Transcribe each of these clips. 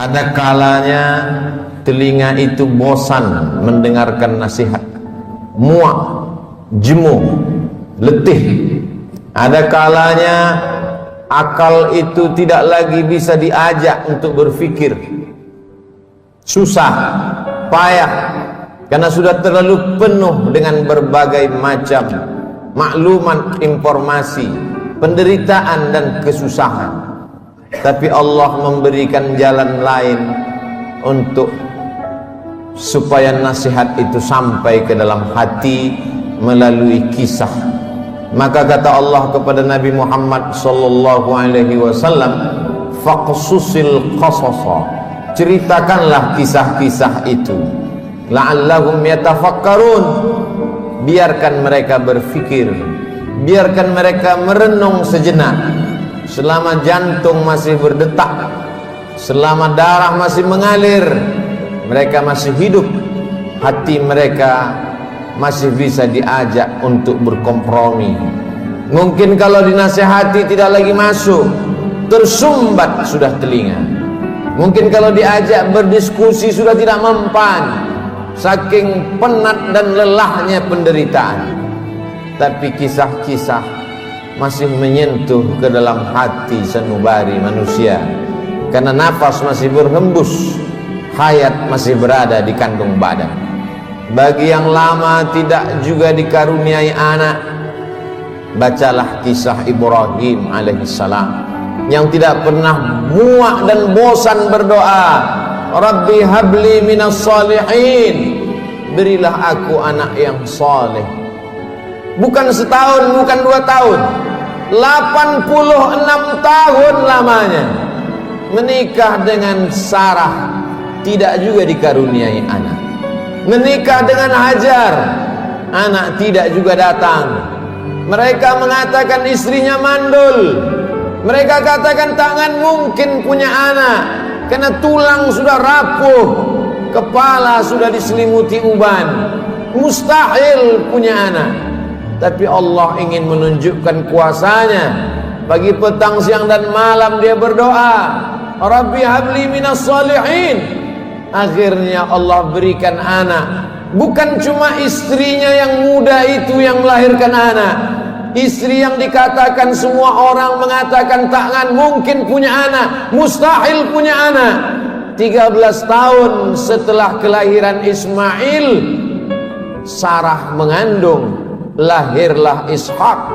Ada kalanya telinga itu bosan mendengarkan nasihat, muak, jemuh, letih. Ada kalanya akal itu tidak lagi bisa diajak untuk berpikir, susah, payah, karena sudah terlalu penuh dengan berbagai macam maklumat, informasi, penderitaan dan kesusahan. Tapi Allah memberikan jalan lain untuk supaya nasihat itu sampai ke dalam hati melalui kisah. Maka kata Allah kepada Nabi Muhammad sallallahu alaihi wasallam, faqsusil qasasa, ceritakanlah kisah-kisah itu, la'allahum yatafakkarun, biarkan mereka berfikir, biarkan mereka merenung sejenak. Selama jantung masih berdetak, selama darah masih mengalir, mereka masih hidup, hati mereka masih bisa diajak untuk berkompromi. Mungkin kalau dinasihati tidak lagi masuk, tersumbat sudah telinga. Mungkin kalau diajak berdiskusi sudah tidak mempan, saking penat dan lelahnya penderitaan. Tapi kisah-kisah masih menyentuh ke dalam hati sanubari manusia, karena nafas masih berhembus, hayat masih berada di kandung badan. Bagi yang lama tidak juga dikaruniai anak, bacalah kisah Ibrahim alaihissalam yang tidak pernah muak dan bosan berdoa, Rabbi habli minas salihin, berilah aku anak yang saleh. Bukan setahun, bukan 2 tahun, 86 tahun lamanya menikah dengan Sarah, tidak juga dikaruniai anak. Menikah dengan Hajar, anak tidak juga datang. Mereka mengatakan istrinya mandul, mereka katakan tangan mungkin punya anak, karena tulang sudah rapuh, kepala sudah diselimuti uban, mustahil punya anak. Tapi Allah ingin menunjukkan kuasanya. Pagi, petang, siang dan malam dia berdoa, Rabbi habli minas salihin. Akhirnya Allah berikan anak. Bukan cuma istrinya yang muda itu yang melahirkan anak, istri yang dikatakan semua orang mengatakan takkan mungkin punya anak, mustahil punya anak. 13 tahun setelah kelahiran Ismail, Sarah mengandung, lahirlah Ishak.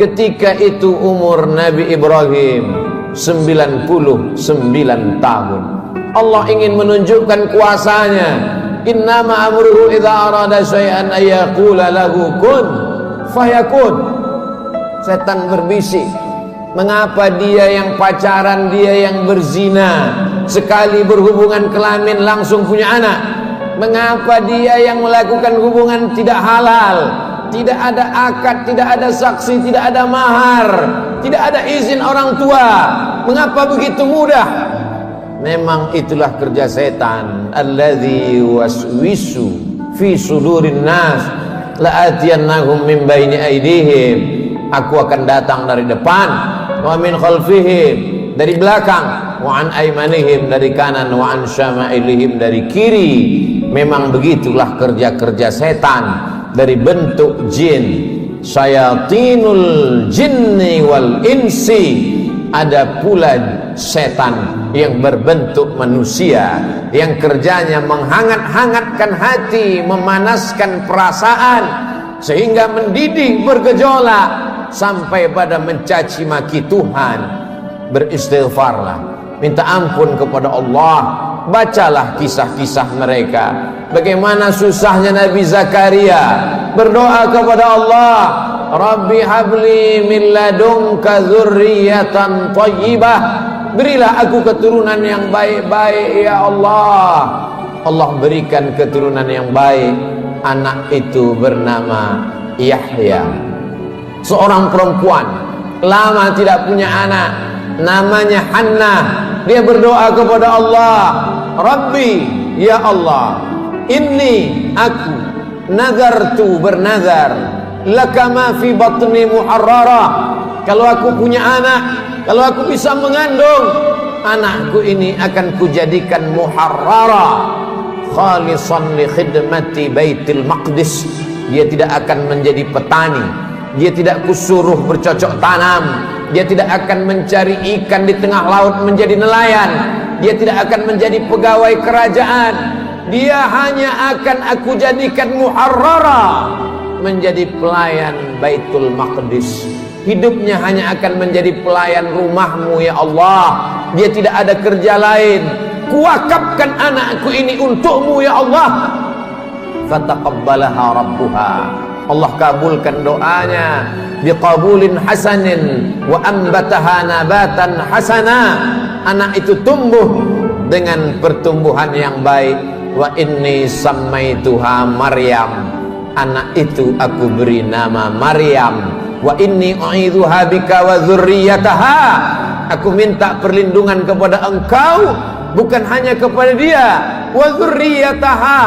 Ketika itu umur Nabi Ibrahim 99 tahun. Allah ingin menunjukkan kuasanya. Innama amruhu idza arada syai'an ayyaqula lahu kun fayakun. Setan berbisik, mengapa dia yang pacaran, dia yang berzina, sekali berhubungan kelamin langsung punya anak? Mengapa dia yang melakukan hubungan tidak halal, tidak ada akad, tidak ada saksi, tidak ada mahar, tidak ada izin orang tua, mengapa begitu mudah? Memang itulah kerja setan. Alladzi waswisu fi sudurin nas la'atiyannahum min baini aydihim, aku akan datang dari depan, wa min khalfihim, dari belakang, wa an aymanihim, dari kanan, wa an syama'ilihim, dari kiri. Memang begitulah kerja-kerja setan dari bentuk jin. Syayatinul jinni wal insi, ada pula setan yang berbentuk manusia, yang kerjanya menghangat-hangatkan hati, memanaskan perasaan, sehingga mendidih, bergejolak sampai pada mencaci maki Tuhan. Beristighfarlah, minta ampun kepada Allah. Bacalah kisah-kisah mereka, bagaimana susahnya Nabi Zakaria berdoa kepada Allah, Rabbi habli min ladunka dzurriyyatan thayyibah, berilah aku keturunan yang baik-baik ya Allah. Allah berikan keturunan yang baik. Anak itu bernama Yahya, seorang perempuan lama tidak punya anak, namanya Hannah. Dia berdoa kepada Allah, Rabbi, ya Allah, inni, aku, nazartu, bernazar, laka ma fi batni muharrara, kalau aku punya anak, kalau aku bisa mengandung, anakku ini akan kujadikan muharrara khalisan li khidmati Baitul Maqdis. Dia tidak akan menjadi petani, dia tidak kusuruh bercocok tanam, dia tidak akan mencari ikan di tengah laut menjadi nelayan, dia tidak akan menjadi pegawai kerajaan. Dia hanya akan aku jadikan muharrara, menjadi pelayan Baitul Maqdis. Hidupnya hanya akan menjadi pelayan rumahmu ya Allah. Dia tidak ada kerja lain. Kuwakafkan anakku ini untukmu ya Allah. Fataqabbalaha rabbuha, Allah kabulkan doanya biqabulin hasanin wa ambataha nabatan hasana. Anak itu tumbuh dengan pertumbuhan yang baik. Wa inni sammaituha Maryam, anak itu aku beri nama Maryam. Wa inni u'idzuha bika wa dzurriyyataha, aku minta perlindungan kepada engkau, bukan hanya kepada dia, wa dzurriyyataha,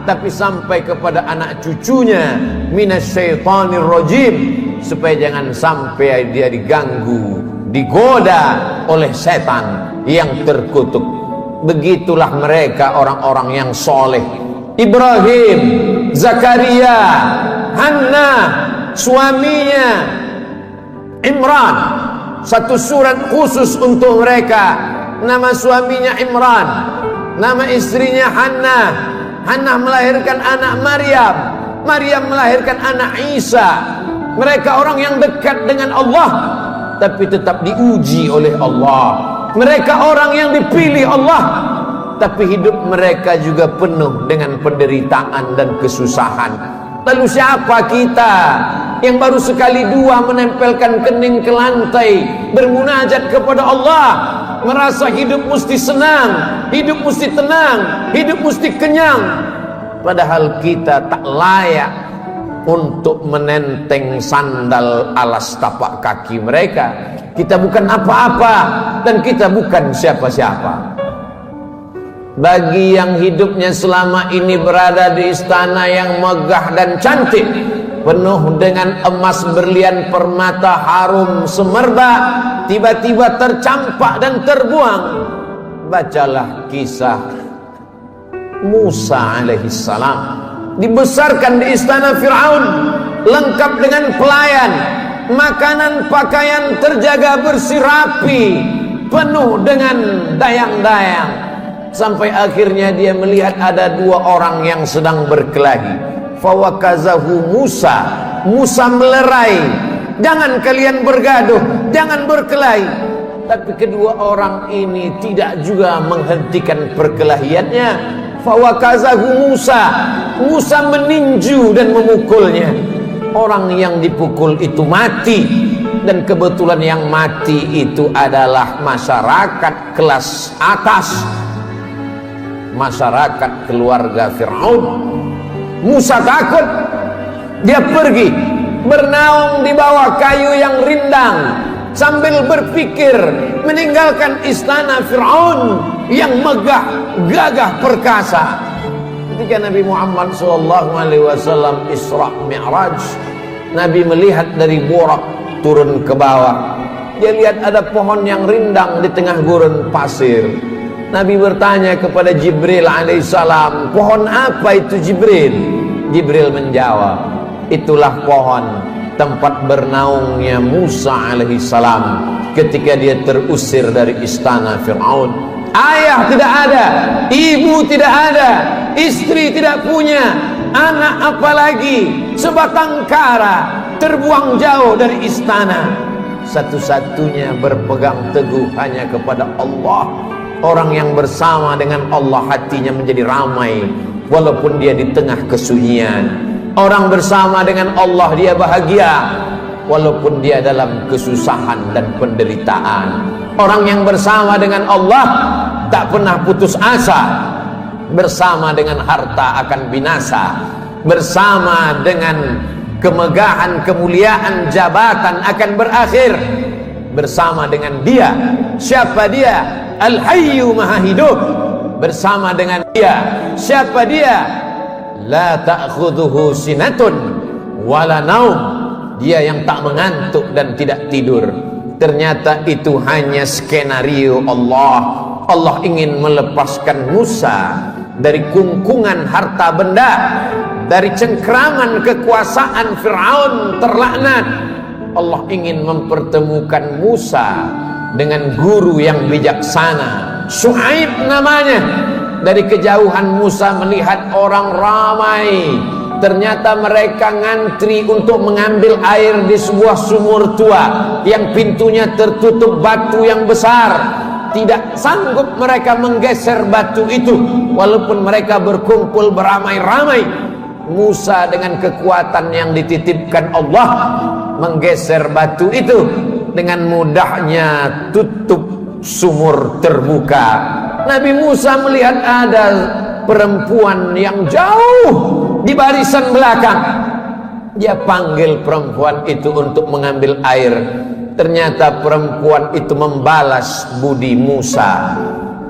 tapi sampai kepada anak cucunya, minasyaitonir rajim, supaya jangan sampai dia diganggu, digoda oleh setan yang terkutuk. Begitulah mereka orang-orang yang soleh. Ibrahim, Zakaria, Hannah, suaminya Imran, satu surat khusus untuk mereka. Nama suaminya Imran, nama istrinya Hannah. Hannah melahirkan anak Maryam, Maryam melahirkan anak Isa. Mereka orang yang dekat dengan Allah, tapi tetap diuji oleh Allah. Mereka orang yang dipilih Allah, tapi hidup mereka juga penuh dengan penderitaan dan kesusahan. Lalu siapa kita yang baru sekali dua menempelkan kening ke lantai, bermunajat kepada Allah, merasa hidup mesti senang, hidup mesti tenang, hidup mesti kenyang, padahal kita tak layak untuk menenteng sandal alas tapak kaki mereka. Kita bukan apa-apa dan kita bukan siapa-siapa. Bagi yang hidupnya selama ini berada di istana yang megah dan cantik, penuh dengan emas, berlian, permata, harum, semerbak, tiba-tiba tercampak dan terbuang, bacalah kisah Musa alaihissalam. Dibesarkan di istana Fir'aun, lengkap dengan pelayan, makanan pakaian terjaga bersih rapi, penuh dengan dayang-dayang, sampai akhirnya dia melihat ada dua orang yang sedang berkelahi. Fawakazahu Musa, Musa melerai, jangan kalian bergaduh, jangan berkelahi. Tapi kedua orang ini tidak juga menghentikan perkelahiannya. Fawakazahu Musa, Musa meninju dan memukulnya. Orang yang dipukul itu mati, dan kebetulan yang mati itu adalah masyarakat kelas atas, masyarakat keluarga Fir'aun. Musa takut, dia pergi bernaung di bawah kayu yang rindang sambil berpikir meninggalkan istana Fir'aun yang megah, gagah, perkasa. Ketika Nabi Muhammad SAW Isra Mi'raj, Nabi melihat dari Burak turun ke bawah. Dia lihat ada pohon yang rindang di tengah gurun pasir. Nabi bertanya kepada Jibril alaihissalam, pohon apa itu Jibril? Jibril menjawab, itulah pohon tempat bernaungnya Musa alaihissalam ketika dia terusir dari istana Fir'aun. Ayah tidak ada, ibu tidak ada, istri tidak punya, anak apalagi, sebatang kara, terbuang jauh dari istana. Satu-satunya berpegang teguh hanya kepada Allah. Orang yang bersama dengan Allah hatinya menjadi ramai walaupun dia di tengah kesunyian. Orang bersama dengan Allah dia bahagia walaupun dia dalam kesusahan dan penderitaan. Orang yang bersama dengan Allah tak pernah putus asa. Bersama dengan harta akan binasa, bersama dengan kemegahan, kemuliaan, jabatan akan berakhir. Bersama dengan dia, siapa dia? Al-Hayyu Maha Hidup. Bersama dengan dia, siapa dia? La ta'khudhuhu sinatun wala naum. Dia yang tak mengantuk dan tidak tidur. Ternyata itu hanya skenario Allah. Allah ingin melepaskan Musa dari kungkungan harta benda, dari cengkraman kekuasaan Fir'aun terlaknat. Allah ingin mempertemukan Musa dengan guru yang bijaksana, Syuaib namanya. Dari kejauhan Musa melihat orang ramai. Ternyata mereka ngantri untuk mengambil air di sebuah sumur tua yang pintunya tertutup batu yang besar. Tidak sanggup mereka menggeser batu itu, walaupun mereka berkumpul beramai-ramai. Musa dengan kekuatan yang dititipkan Allah menggeser batu itu. Dengan mudahnya tutup sumur terbuka. Nabi Musa melihat ada perempuan yang jauh di barisan belakang. Dia panggil perempuan itu untuk mengambil air. Ternyata perempuan itu membalas budi Musa.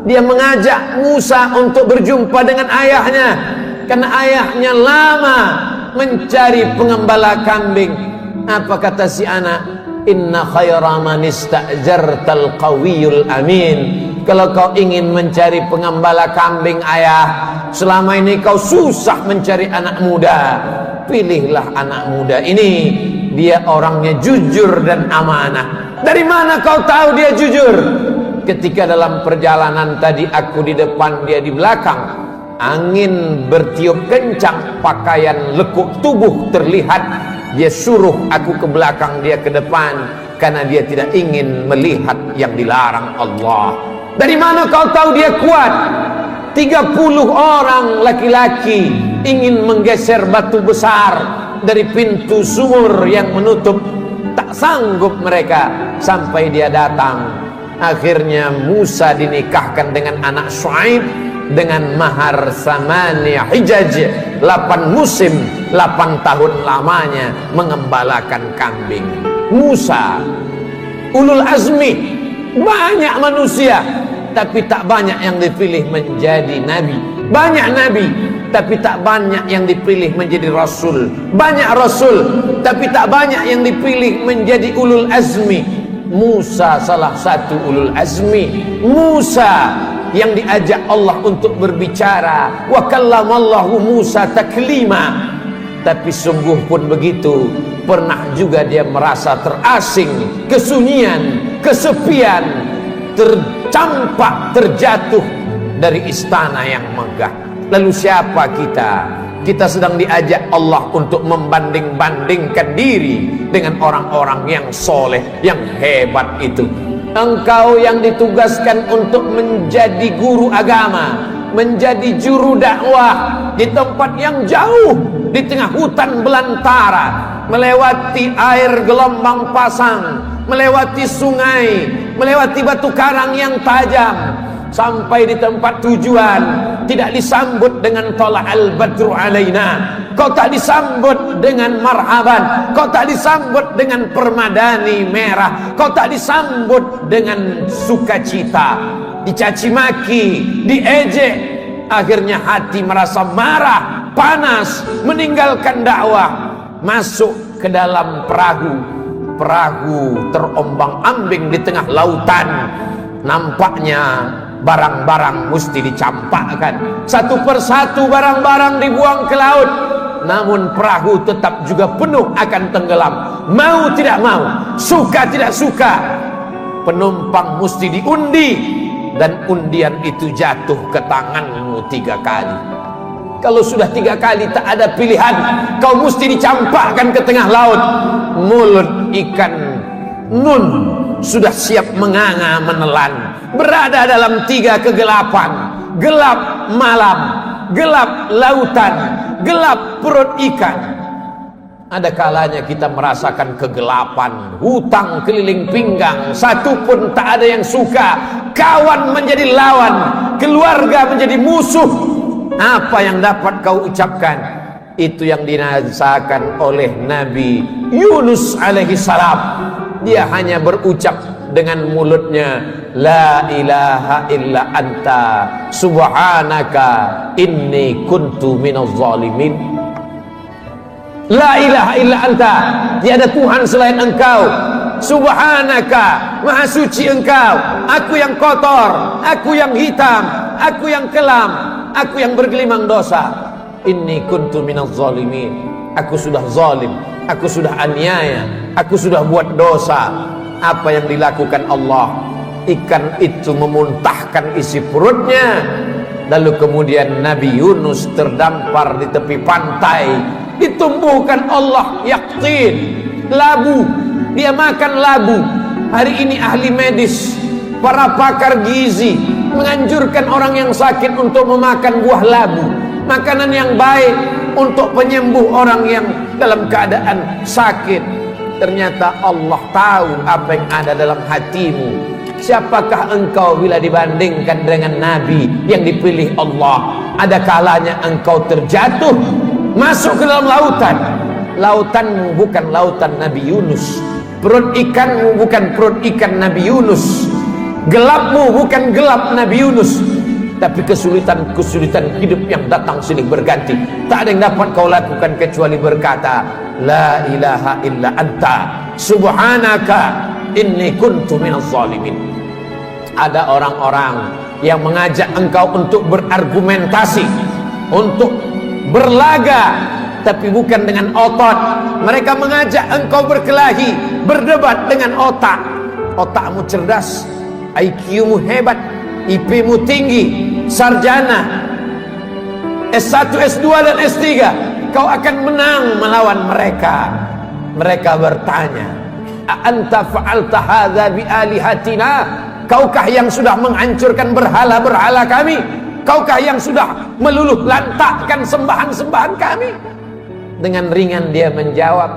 Dia mengajak Musa untuk berjumpa dengan ayahnya, karena ayahnya lama mencari pengembala kambing. Apa kata si anak? Inna khaira man ista'jartal qawiyul amin. Kalau kau ingin mencari pengembala kambing ayah, selama ini kau susah mencari anak muda, pilihlah anak muda ini. Dia orangnya jujur dan amanah. Dari mana kau tahu dia jujur? Ketika dalam perjalanan tadi aku di depan, dia di belakang. Angin bertiup kencang, pakaian lekuk tubuh terlihat. Dia suruh aku ke belakang, dia ke depan, karena dia tidak ingin melihat yang dilarang Allah. Dari mana kau tahu dia kuat? 30 orang laki-laki ingin menggeser batu besar dari pintu sumur yang menutup. Tak sanggup mereka sampai dia datang. Akhirnya Musa dinikahkan dengan anak Syuaib dengan mahar samaniyah hijaj, 8 musim, 8 tahun lamanya mengembalakan kambing. Musa ulul azmi, banyak manusia tapi tak banyak yang dipilih menjadi nabi. Banyak nabi tapi tak banyak yang dipilih menjadi rasul. Banyak rasul tapi tak banyak yang dipilih menjadi ulul azmi. Musa salah satu ulul azmi. Musa yang diajak Allah untuk berbicara. Wa kallamallahu Musa taklima. Tapi sungguh pun begitu, pernah juga dia merasa terasing, kesunyian, kesepian, tercampak, terjatuh dari istana yang megah. Lalu siapa kita? Kita sedang diajak Allah untuk membanding-bandingkan diri dengan orang-orang yang soleh, yang hebat itu. Engkau yang ditugaskan untuk menjadi guru agama, menjadi juru dakwah di tempat yang jauh, di tengah hutan belantara, melewati air gelombang pasang, melewati sungai, melewati batu karang yang tajam, sampai di tempat tujuan tidak disambut dengan tala'al badru alaina. Kau tak disambut dengan marhaban, kau tak disambut dengan permadani merah, kau tak disambut dengan sukacita. Dicaci maki, diejek. Akhirnya hati merasa marah, panas, meninggalkan dakwah, masuk ke dalam perahu. Perahu terombang-ambing di tengah lautan. Nampaknya barang-barang mesti dicampakkan. Satu persatu barang-barang dibuang ke laut. Namun perahu tetap juga penuh akan tenggelam. Mau tidak mau, suka tidak suka, penumpang mesti diundi. Dan undian itu jatuh ke tanganmu 3 kali. Kalau sudah 3 kali tak ada pilihan, kau mesti dicampakkan ke tengah laut. Mulut ikan nun sudah siap menganga menelan, berada dalam 3 kegelapan. Gelap malam, gelap lautan, gelap perut ikan. Ada kalanya kita merasakan kegelapan, hutang keliling pinggang, satu pun tak ada yang suka. Kawan menjadi lawan, keluarga menjadi musuh. Apa yang dapat kau ucapkan? Itu yang dirasakan oleh Nabi Yunus alaihi salam. Dia hanya berucap dengan mulutnya, la ilaha illa anta subhanaka inni kuntu minaz zalimin. La ilaha illa anta, tiada Tuhan selain engkau, subhanaka, maha suci engkau, aku yang kotor, aku yang hitam, aku yang kelam, aku yang bergelimang dosa. Inni kuntu minaz zalimin, aku sudah zalim, aku sudah aniaya, aku sudah buat dosa. Apa yang dilakukan Allah? Ikan itu memuntahkan isi perutnya. Lalu kemudian Nabi Yunus terdampar di tepi pantai, ditumbuhkan Allah yaktin, labu. Dia makan labu. Hari ini ahli medis, para pakar gizi menganjurkan orang yang sakit untuk memakan buah labu, makanan yang baik untuk penyembuh orang yang dalam keadaan sakit. Ternyata Allah tahu apa yang ada dalam hatimu. Siapakah engkau bila dibandingkan dengan Nabi yang dipilih Allah? Ada kalanya engkau terjatuh, masuk ke dalam lautan. Lautanmu bukan lautan Nabi Yunus, perut ikanmu bukan perut ikan Nabi Yunus, gelapmu bukan gelap Nabi Yunus. Tapi kesulitan-kesulitan hidup yang datang silih berganti, tak ada yang dapat kau lakukan kecuali berkata, la ilaha illa anta subhanaka inni kuntu minaz zalimin. Ada orang-orang yang mengajak engkau untuk berargumentasi, untuk berlaga, tapi bukan dengan otot. Mereka mengajak engkau berkelahi, berdebat dengan otak. Otakmu cerdas, IQ-mu hebat, IP-mu tinggi, sarjana S1, S2 dan S3, kau akan menang melawan mereka. Mereka bertanya, a'anta fa'alta hadza bi alihatina? Kaukah yang sudah menghancurkan berhala-berhala kami? Kaukah yang sudah meluluh lantakkan sembahan-sembahan kami? Dengan ringan dia menjawab,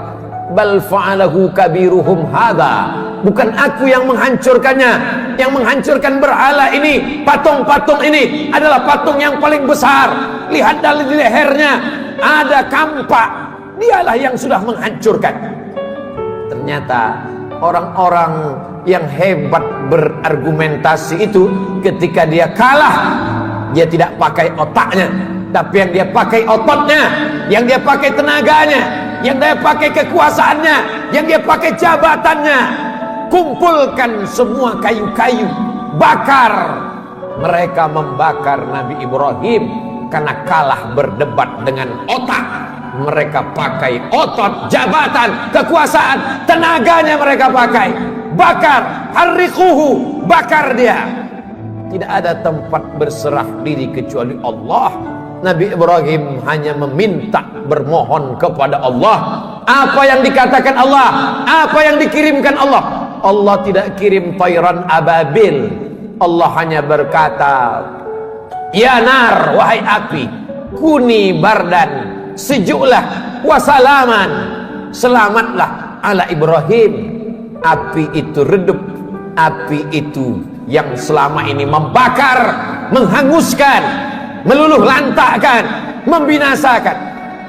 bal fa'alahu kabiruhum hadza. Bukan aku yang menghancurkannya. Yang menghancurkan berhala ini, patung-patung ini adalah patung yang paling besar. Lihat dari lehernya ada kampak. Dialah yang sudah menghancurkan. Ternyata orang-orang yang hebat berargumentasi itu, ketika dia kalah, dia tidak pakai otaknya, tapi yang dia pakai ototnya, yang dia pakai tenaganya, yang dia pakai kekuasaannya, yang dia pakai jabatannya. Kumpulkan semua kayu-kayu, bakar. Mereka membakar Nabi Ibrahim karena kalah berdebat dengan otak. Mereka pakai otot, jabatan, kekuasaan, tenaganya mereka pakai. Bakar, harriquhu, bakar dia. Tidak ada tempat berserah diri kecuali Allah. Nabi Ibrahim hanya meminta, bermohon kepada Allah. Apa yang dikatakan Allah, apa yang dikirimkan Allah. Allah tidak kirim tayran ababil. Allah hanya berkata, ya nar, wahai api, kuni bardan, sejuklah, wasalaman, selamatlah ala Ibrahim. Api itu redup, api itu yang selama ini membakar, menghanguskan, meluluh lantakkan, membinasakan.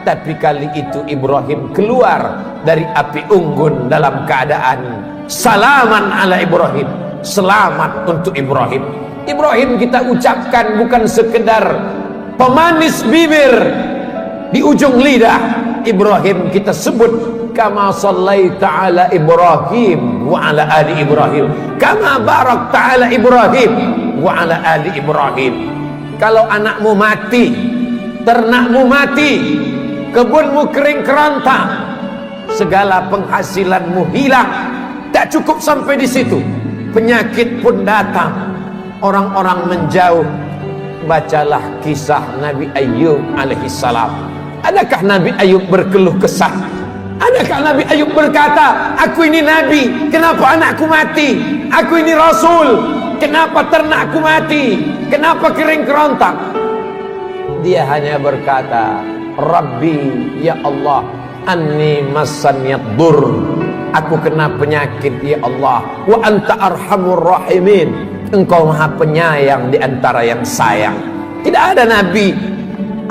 Tapi kali itu Ibrahim keluar dari api unggun dalam keadaan salaman ala Ibrahim, selamat untuk Ibrahim. Ibrahim kita ucapkan bukan sekedar pemanis bibir di ujung lidah. Ibrahim kita sebut kama sallaita ala Ibrahim wa ala ali Ibrahim, kama barakta ala Ibrahim wa ala ali Ibrahim. Kalau anakmu mati, ternakmu mati, kebunmu kering kerontang, segala penghasilanmu hilang, tak cukup sampai di situ, penyakit pun datang, orang-orang menjauh. Bacalah kisah Nabi Ayub alaihissalam. Adakah Nabi Ayub berkeluh kesah? Adakah Nabi Ayub berkata, aku ini Nabi, kenapa anakku mati? Aku ini Rasul, kenapa ternakku mati? Kenapa kering kerontang? Dia hanya berkata, Rabbi, ya Allah, anni massanyad dur, aku kena penyakit ya Allah, wa anta arhamur rahimin, engkau maha penyayang di antara yang sayang. Tidak ada Nabi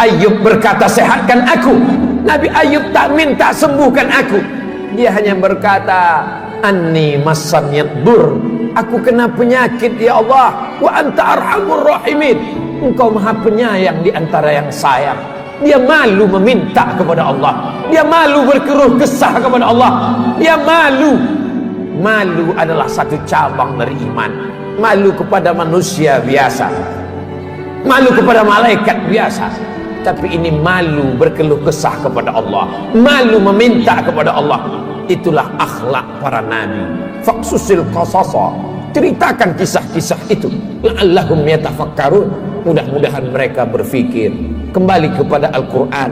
Ayub berkata sehatkan aku. Nabi Ayub tak minta sembuhkan aku. Dia hanya berkata anni massanyad dur, aku kena penyakit ya Allah, wa anta arhamur rahimin, engkau maha penyayang di antara yang sayang. Dia malu meminta kepada Allah, dia malu berkeluh kesah kepada Allah, dia malu malu adalah satu cabang dari iman. Malu kepada manusia biasa, malu kepada malaikat biasa, tapi ini malu berkeluh kesah kepada Allah, malu meminta kepada Allah. Itulah akhlak para nabi. Faqsusil qasasa, ceritakan kisah-kisah itu, la'allahum yatafakkarun, mudah-mudahan mereka berfikir. Kembali kepada Al-Quran,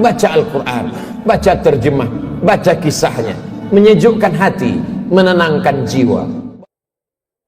baca Al-Quran, baca terjemah, baca kisahnya, menyejukkan hati, menenangkan jiwa.